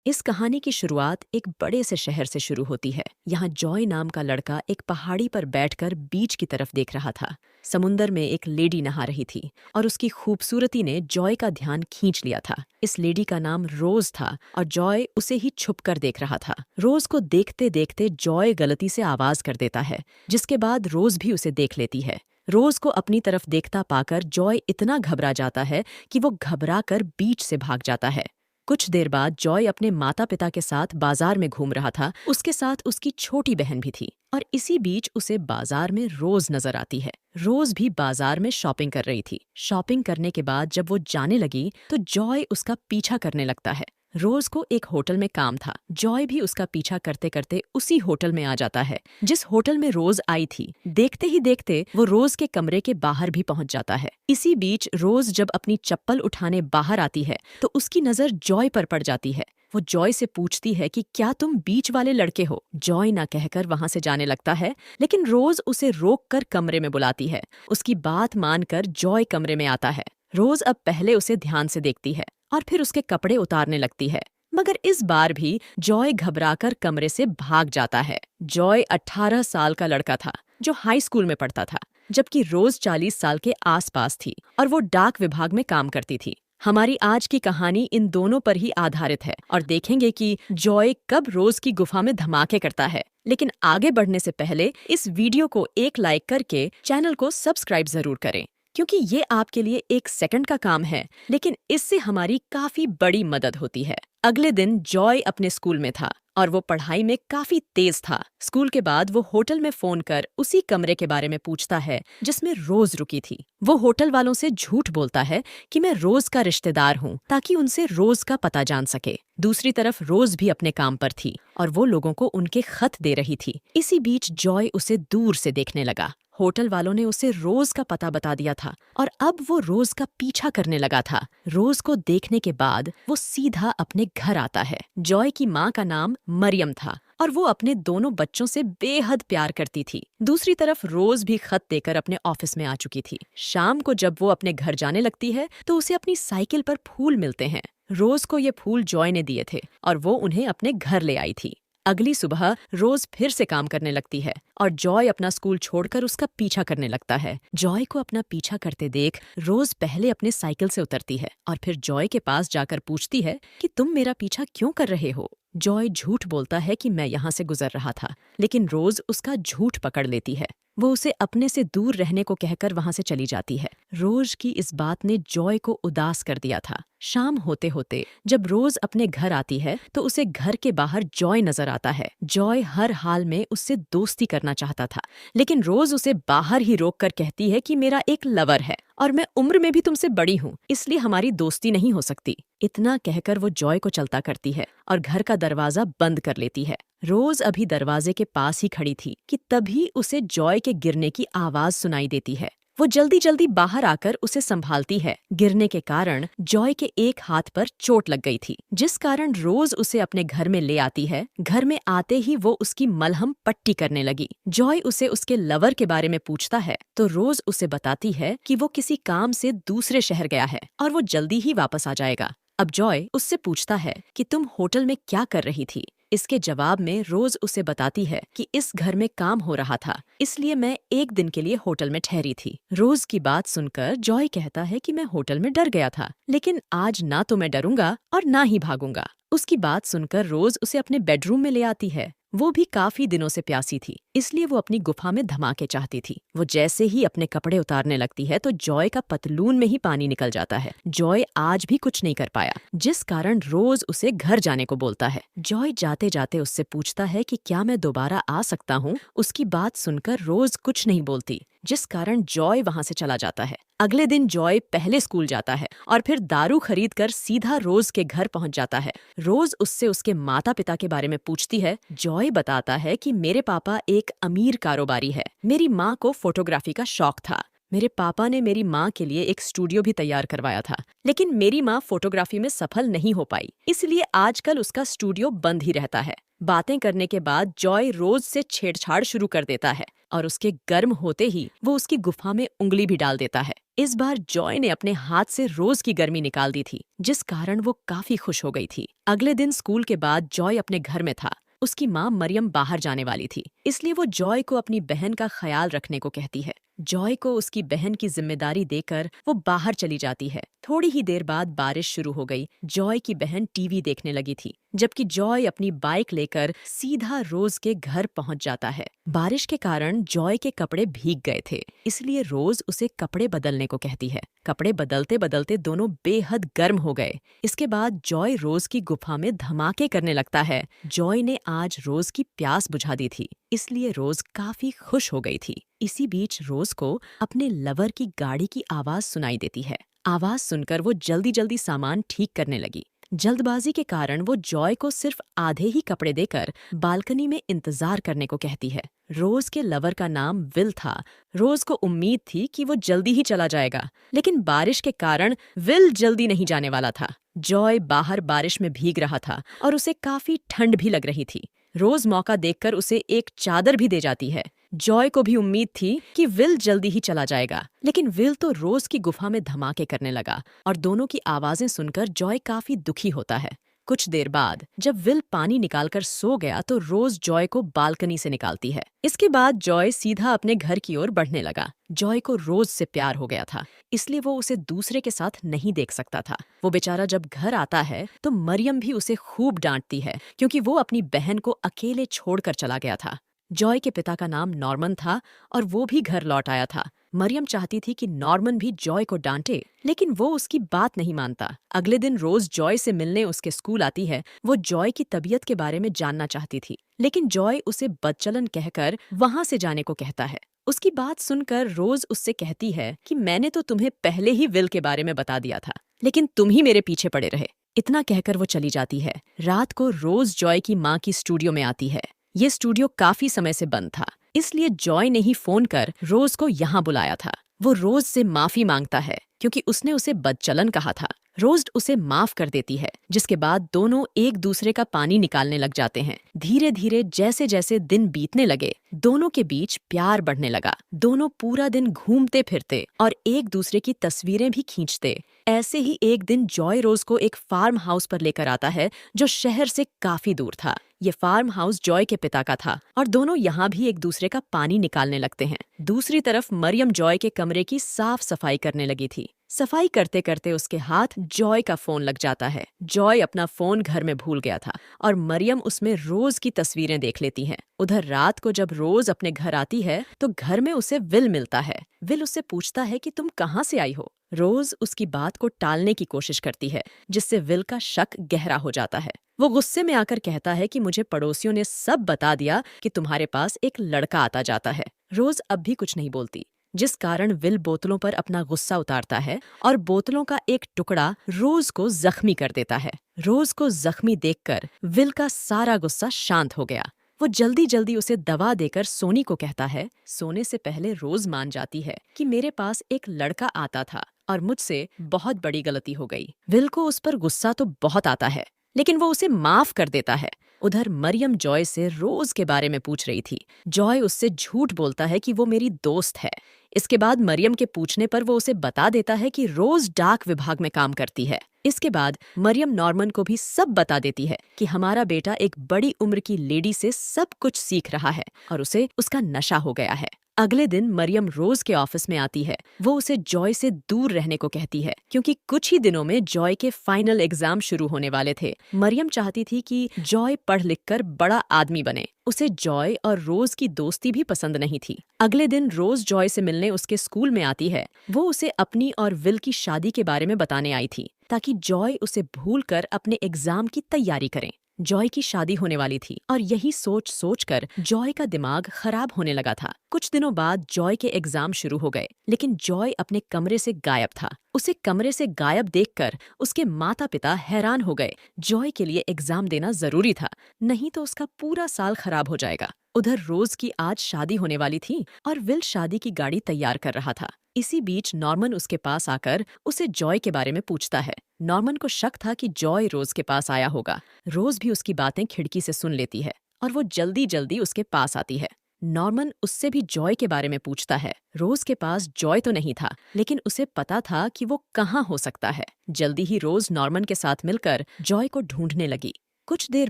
इस कहानी की शुरुआत एक बड़े से शहर से शुरू होती है। यहाँ जॉय नाम का लड़का एक पहाड़ी पर बैठकर बीच की तरफ देख रहा था। समुंदर में एक लेडी नहा रही थी और उसकी खूबसूरती ने जॉय का ध्यान खींच लिया था। इस लेडी का नाम रोज था और जॉय उसे ही छुपकर देख रहा था। रोज को देखते देखते जॉय गलती से आवाज कर देता है, जिसके बाद रोज भी उसे देख लेती है। रोज को अपनी तरफ देखता पाकर जॉय इतना घबरा जाता है कि वो घबरा कर बीच से भाग जाता है। कुछ देर बाद जॉय अपने माता पिता के साथ बाजार में घूम रहा था। उसके साथ उसकी छोटी बहन भी थी और इसी बीच उसे बाजार में रोज नजर आती है। रोज भी बाजार में शॉपिंग कर रही थी। शॉपिंग करने के बाद जब वो जाने लगी तो जॉय उसका पीछा करने लगता है। रोज को एक होटल में काम था। जॉय भी उसका पीछा करते करते उसी होटल में आ जाता है जिस होटल में रोज आई थी। देखते ही देखते वो रोज के कमरे के बाहर भी पहुंच जाता है। इसी बीच रोज जब अपनी चप्पल उठाने बाहर आती है तो उसकी नजर जॉय पर पड़ जाती है। वो जॉय से पूछती है कि क्या तुम बीच वाले लड़के हो। जॉय ना कहकर वहां से जाने लगता है, लेकिन रोज उसे रोककर कमरे में बुलाती है। उसकी बात मानकर जॉय कमरे में आता है। रोज अब पहले उसे ध्यान से देखती है और फिर उसके कपड़े उतारने लगती है, मगर इस बार भी जॉय घबराकर कमरे से भाग जाता है। जॉय 18 साल का लड़का था जो हाई स्कूल में पढ़ता था, जबकि रोज 40 साल के आसपास थी और वो डाक विभाग में काम करती थी। हमारी आज की कहानी इन दोनों पर ही आधारित है और देखेंगे कि जॉय कब रोज की गुफा में धमाके करता है। लेकिन आगे बढ़ने से पहले इस वीडियो को एक लाइक करके चैनल को सब्सक्राइब जरूर करें, क्योंकि ये आपके लिए एक सेकंड का काम है, लेकिन इससे हमारी काफी बड़ी मदद होती है। अगले दिन जॉय अपने स्कूल में था और वो पढ़ाई में काफी तेज था। स्कूल के बाद वो होटल में फोन कर उसी कमरे के बारे में पूछता है जिसमें रोज रुकी थी। वो होटल वालों से झूठ बोलता है कि मैं रोज का रिश्तेदार हूँ, ताकि उनसे रोज का पता जान सके। दूसरी तरफ रोज भी अपने काम पर थी और वो लोगों को उनके खत दे रही थी। इसी बीच जॉय उसे दूर से देखने लगा। होटल वालों ने उसे रोज का पता बता दिया था और अब वो रोज का पीछा करने लगा था। रोज को देखने के बाद वो सीधा अपने घर आता है। जॉय की माँ का नाम मरियम था और वो अपने दोनों बच्चों से बेहद प्यार करती थी। दूसरी तरफ रोज भी खत देकर अपने ऑफिस में आ चुकी थी। शाम को जब वो अपने घर जाने लगती है तो उसे अपनी साइकिल पर फूल मिलते हैं। रोज को ये फूल जॉय ने दिए थे और वो उन्हें अपने घर ले आई थी। अगली सुबह रोज फिर से काम करने लगती है और जॉय अपना स्कूल छोड़कर उसका पीछा करने लगता है। जॉय को अपना पीछा करते देख रोज पहले अपने साइकिल से उतरती है और फिर जॉय के पास जाकर पूछती है कि तुम मेरा पीछा क्यों कर रहे हो। जॉय झूठ बोलता है कि मैं यहाँ से गुजर रहा था, लेकिन रोज उसका झूठ पकड़ लेती है। वो उसे अपने से दूर रहने को कहकर वहां से चली जाती है। रोज की इस बात ने जॉय को उदास कर दिया था। शाम होते होते जब रोज अपने घर आती है तो उसे घर के बाहर जॉय नजर आता है। जॉय हर हाल में उससे दोस्ती करना चाहता था, लेकिन रोज उसे बाहर ही रोककर कहती है कि मेरा एक लवर है और मैं उम्र में भी तुमसे बड़ी हूँ, इसलिए हमारी दोस्ती नहीं हो सकती। इतना कहकर वो जॉय को चलता करती है और घर का दरवाजा बंद कर लेती है। रोज अभी दरवाजे के पास ही खड़ी थी कि तभी उसे जॉय के गिरने की आवाज सुनाई देती है। वो जल्दी जल्दी बाहर आकर उसे संभालती है। गिरने के कारण जॉय के एक हाथ पर चोट लग गई थी, जिस कारण रोज उसे अपने घर में ले आती है। घर में आते ही वो उसकी मलहम पट्टी करने लगी। जॉय उसे उसके लवर के बारे में पूछता है तो रोज उसे बताती है कि वो किसी काम से दूसरे शहर गया है और वो जल्दी ही वापस आ जाएगा। अब जॉय उससे पूछता है कि तुम होटल में क्या कर रही थी। इसके जवाब में रोज उसे बताती है कि इस घर में काम हो रहा था, इसलिए मैं एक दिन के लिए होटल में ठहरी थी। रोज की बात सुनकर जॉय कहता है कि मैं होटल में डर गया था, लेकिन आज ना तो मैं डरूंगा और ना ही भागूंगा। उसकी बात सुनकर रोज उसे अपने बेडरूम में ले आती है। वो भी काफी दिनों से प्यासी थी, इसलिए वो अपनी गुफा में धमाके चाहती थी। वो जैसे ही अपने कपड़े उतारने लगती है तो जॉय का पतलून में ही पानी निकल जाता है। जॉय आज भी कुछ नहीं कर पाया, जिस कारण रोज उसे घर जाने को बोलता है। जॉय जाते जाते उससे पूछता है कि क्या मैं दोबारा आ सकता हूँ। उसकी बात सुनकर रोज कुछ नहीं बोलती, जिस कारण जॉय वहां से चला जाता है। अगले दिन जॉय पहले स्कूल जाता है और फिर दारू खरीद कर सीधा रोज के घर पहुंच जाता है। रोज उससे उसके माता पिता के बारे में पूछती है। जॉय बताता है कि मेरे पापा एक अमीर कारोबारी है। मेरी माँ को फोटोग्राफी का शौक था। मेरे पापा ने मेरी माँ के लिए एक स्टूडियो भी तैयार करवाया था, लेकिन मेरी माँ फोटोग्राफी में सफल नहीं हो पाई, इसलिए आजकल उसका स्टूडियो बंद ही रहता है। बातें करने के बाद जॉय रोज से छेड़छाड़ शुरू कर देता है। और उसके गर्म होते ही वो उसकी गुफा में उंगली भी डाल देता है। इस बार जॉय ने अपने हाथ से रोज की गर्मी निकाल दी थी, जिस कारण वो काफी खुश हो गई थी। अगले दिन स्कूल के बाद जॉय अपने घर में था। उसकी माँ मरियम बाहर जाने वाली थी, इसलिए वो जॉय को अपनी बहन का ख्याल रखने को कहती है। जॉय को उसकी बहन की जिम्मेदारी देकर वो बाहर चली जाती है। थोड़ी ही देर बाद बारिश शुरू हो गई। जॉय की बहन टीवी देखने लगी थी, जबकि जॉय अपनी बाइक लेकर सीधा रोज के घर पहुंच जाता है। बारिश के कारण जॉय के कपड़े भीग गए थे, इसलिए रोज उसे कपड़े बदलने को कहती है। कपड़े बदलते बदलते दोनों बेहद गर्म हो गए। इसके बाद जॉय रोज की गुफा में धमाके करने लगता है। जॉय ने आज रोज की प्यास बुझा दी थी, इसलिए रोज काफी खुश हो गई थी। इसी बीच रोज को अपने लवर की गाड़ी की आवाज सुनाई देती है। आवाज सुनकर वो जल्दी जल्दी सामान ठीक करने लगी। जल्दबाजी के कारण वो जॉय को सिर्फ आधे ही कपड़े देकर बालकनी में इंतजार करने को कहती है। रोज के लवर का नाम विल था। रोज को उम्मीद थी कि वो जल्दी ही चला जाएगा, लेकिन बारिश के कारण विल जल्दी नहीं जाने वाला था। जॉय बाहर बारिश में भीग रहा था और उसे काफी ठंड भी लग रही थी। रोज मौका देखकर उसे एक चादर भी दे जाती है। जॉय को भी उम्मीद थी कि विल जल्दी ही चला जाएगा, लेकिन विल तो रोज की गुफा में धमाके करने लगा और दोनों की आवाजें सुनकर जॉय काफी दुखी होता है। कुछ देर बाद जब विल पानी निकालकर सो गया तो रोज जॉय को बालकनी से निकालती है। इसके बाद जॉय सीधा अपने घर की ओर बढ़ने लगा। जॉय को रोज से प्यार हो गया था, इसलिए वो उसे दूसरे के साथ नहीं देख सकता था। वो बेचारा जब घर आता है तो मरियम भी उसे खूब डांटती है, क्योंकि वो अपनी बहन को अकेले छोड़कर चला गया था। जॉय के पिता का नाम नॉर्मन था और वो भी घर लौट आया था। मरियम चाहती थी कि नॉर्मन भी जॉय को डांटे, लेकिन वो उसकी बात नहीं मानता। अगले दिन रोज जॉय से मिलने उसके स्कूल आती है। वो जॉय की तबीयत के बारे में जानना चाहती थी, लेकिन जॉय उसे बदचलन कहकर वहां से जाने को कहता है। उसकी बात सुनकर रोज उससे कहती है कि मैंने तो तुम्हें पहले ही विल के बारे में बता दिया था, लेकिन तुम ही मेरे पीछे पड़े रहे। इतना कहकर वो चली जाती है। रात को रोज जॉय की माँ की स्टूडियो में आती है। ये स्टूडियो काफी समय से बंद था, इसलिए जॉय ने ही फोन कर रोज को यहाँ बुलाया था। वो रोज से माफी मांगता है, क्योंकि उसने उसे बदचलन कहा था। रोज उसे माफ कर देती है, जिसके बाद दोनों एक दूसरे का पानी निकालने लग जाते हैं। धीरे धीरे जैसे जैसे दिन बीतने लगे, दोनों के बीच प्यार बढ़ने लगा। दोनों पूरा दिन घूमते फिरते और एक दूसरे की तस्वीरें भी खींचते। ऐसे ही एक दिन जॉय रोज को एक फार्म हाउस पर लेकर आता है, जो शहर से काफी दूर था। ये फार्म हाउस जॉय के पिता का था और दोनों यहाँ भी एक दूसरे का पानी निकालने लगते हैं। दूसरी तरफ मरियम जॉय के कमरे की साफ सफाई करने लगी थी। सफाई करते करते उसके हाथ जॉय का फोन लग जाता है। जॉय अपना फोन घर में भूल गया था और मरियम उसमें रोज की तस्वीरें देख लेती हैं। उधर रात को जब रोज अपने घर आती है तो घर में उसे विल मिलता है। विल उससे पूछता है कि तुम कहाँ से आई हो। रोज उसकी बात को टालने की कोशिश करती है, जिससे विल का शक गहरा हो जाता है। वो गुस्से में आकर कहता है कि मुझे पड़ोसियों ने सब बता दिया कि तुम्हारे पास एक लड़का आता जाता है। रोज अब भी कुछ नहीं बोलती, जिस कारण विल बोतलों पर अपना गुस्सा उतारता है और बोतलों का एक टुकड़ा रोज को जख्मी कर देता है। रोज को जख्मी देखकर विल का सारा गुस्सा शांत हो गया। वो जल्दी जल्दी उसे दवा देकर सोने को कहता है। सोने से पहले रोज मान जाती है कि मेरे पास एक लड़का आता था और मुझसे बहुत बड़ी गलती हो गई। विल को उस पर गुस्सा तो बहुत आता है, लेकिन वो उसे माफ कर देता है। उधर मरियम जॉय से रोज के बारे में पूछ रही थी। जॉय उससे झूठ बोलता है कि वो मेरी दोस्त है। इसके बाद मरियम के पूछने पर वो उसे बता देता है कि रोज डाक विभाग में काम करती है। इसके बाद मरियम नॉर्मन को भी सब बता देती है कि हमारा बेटा एक बड़ी उम्र की लेडी से सब कुछ सीख रहा है और उसे उसका नशा हो गया है। अगले दिन मरियम रोज के ऑफिस में आती है। वो उसे जॉय से दूर रहने को कहती है, क्योंकि कुछ ही दिनों में जॉय के फाइनल एग्जाम शुरू होने वाले थे। मरियम चाहती थी कि जॉय पढ़ लिख कर बड़ा आदमी बने। उसे जॉय और रोज की दोस्ती भी पसंद नहीं थी। अगले दिन रोज जॉय से मिलने उसके स्कूल में आती है। वो उसे अपनी और विल की शादी के बारे में बताने आई थी, ताकि जॉय उसे भूलकर अपने एग्जाम की तैयारी करें। जॉय की शादी होने वाली थी और यही सोच सोच कर जॉय का दिमाग खराब होने लगा था। कुछ दिनों बाद जॉय के एग्जाम शुरू हो गए, लेकिन जॉय अपने कमरे से गायब था। उसे कमरे से गायब देखकर उसके माता पिता हैरान हो गए। जॉय के लिए एग्जाम देना जरूरी था, नहीं तो उसका पूरा साल खराब हो जाएगा। उधर रोज की आज शादी होने वाली थी और विल शादी की गाड़ी तैयार कर रहा था। इसी बीच नॉर्मन उसके पास आकर उसे जॉय के बारे में पूछता है। नॉर्मन को शक था कि जॉय रोज के पास आया होगा। रोज भी उसकी बातें खिड़की से सुन लेती है और वो जल्दी जल्दी उसके पास आती है। नॉर्मन उससे भी जॉय के बारे में पूछता है। रोज के पास जॉय तो नहीं था, लेकिन उसे पता था कि वो कहाँ हो सकता है। जल्दी ही रोज नॉर्मन के साथ मिलकर जॉय को ढूंढने लगी। कुछ देर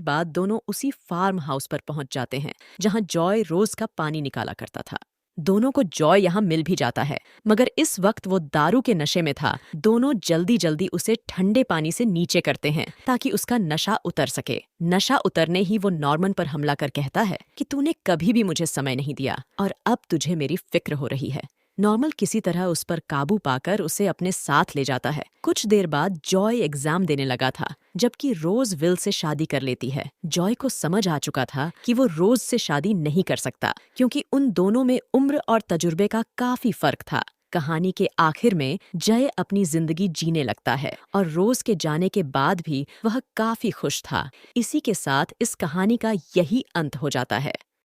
बाद दोनों उसी फार्म हाउस पर पहुंच जाते हैं जहां जॉय रोज का पानी निकाला करता था। दोनों को जॉय यहाँ मिल भी जाता है, मगर इस वक्त वो दारू के नशे में था। दोनों जल्दी जल्दी उसे ठंडे पानी से नीचे करते हैं ताकि उसका नशा उतर सके। नशा उतरने ही वो नॉर्मन पर हमला कर कहता है कि तूने कभी भी मुझे समय नहीं दिया और अब तुझे मेरी फिक्र हो रही है। नॉर्मल किसी तरह उस पर काबू पाकर उसे अपने साथ ले जाता है। कुछ देर बाद जॉय एग्जाम देने लगा था, जबकि रोज विल से शादी कर लेती है। जॉय को समझ आ चुका था कि वो रोज से शादी नहीं कर सकता, क्योंकि उन दोनों में उम्र और तजुर्बे का काफी फर्क था। कहानी के आखिर में जय अपनी जिंदगी जीने लगता है और रोज के जाने के बाद भी वह काफी खुश था। इसी के साथ इस कहानी का यही अंत हो जाता है।